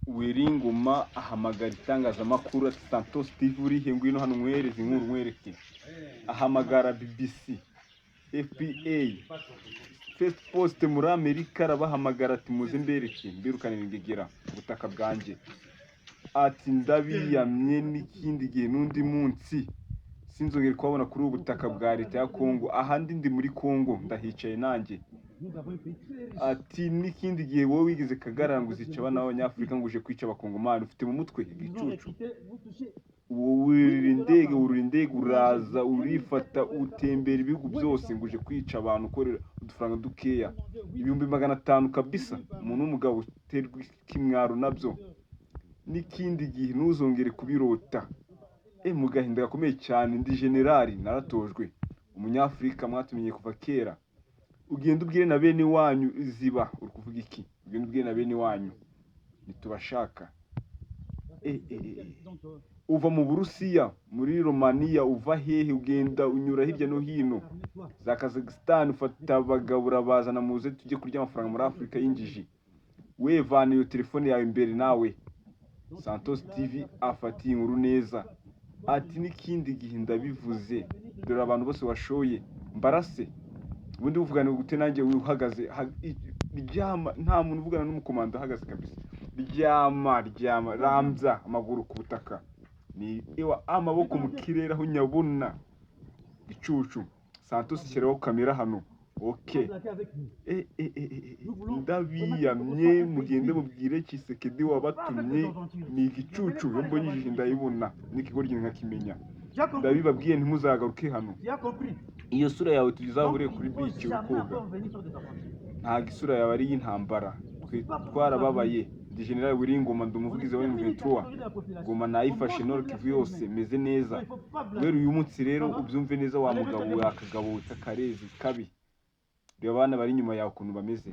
Uwiringoma ahamagara itangazamakuru ati Santos TV urihe ngwino hano nkwereze inkuru nkwereke. Ahamagara BBC, FBA, First Post muri Amerika arabahamagara ati muze mbereke mbirukane ngegera ubutaka bwanje. Ati ndabiyamye n'ikindi gihe n'undi munsi sinzongera kubabona kuri ubu butaka bwa leta ya Kongo, ahandi ndi muri Kongo ndahicaye nanjye. Ati n'ikindi gihe wowe wigeze kagarara ngo uzica abana b'Abanyafurika ngo uje kwica abakongomani ufite mu mutwe igicucu. Urura indege uraza urifata utembera ibihugu byose ngo uje kwica abantu ukorera udufaranga dukeya 500 kabisa. Umuntu w'umugabo uterwa ikimwaro nabyo. N'ikindi gihe ntuzongere kubirota. Mu gahinda gakomeye cyane ndi generali naratojwe umunyafurika mwatumenye kuva kera. Ugenda ubwire na bene wanyu ziba uri kuvuga iki? Ugenda ubwire na bene wanyu nitubashaka. Uva mu Burusiya muri Romania uva hehe ugenda unyura hirya no hino za Kazakhstan ufata abagabura bazana muze tujye kurya amafaranga muri Afrika y'injiji. We vana iyo telefone yawe imbere nawe. Santos TV afatiye inkuru neza. Ati n'ikindi gihe ndabivuze dore abantu bose washoye mbarase ubundi uvugana gute nanjye uhagaze ryama nta muntu uvugana n'umukomando ahagaze kabisa. Ryama ramza amaguru ku butaka ni ewa amaboko mu kirere aho nyabona gicucu. Santos shyiraho kamera hano. Okay. Ndabiyamye mugende mubwire Kisekedi wabatumye ni igicucu yo mbonyije ndayibona n'ikigoryi nkakimenya. Ndabibabwiye ntimuzagaruke hano. Iyo sura yawe tuzahure kuri beach ukoga. Nta gisura yawe ari y'intambara. Twarababaye. Ndi General Uwiringoma ndumuvugize wa M23. Goma nayifashe Nord Kivu yose meze neza. Rero uyu munsi rero ubyumve neza wa mugabo wakagabo utakarezi kabi. Reba abana bari inyuma yawe ukuntu bameze.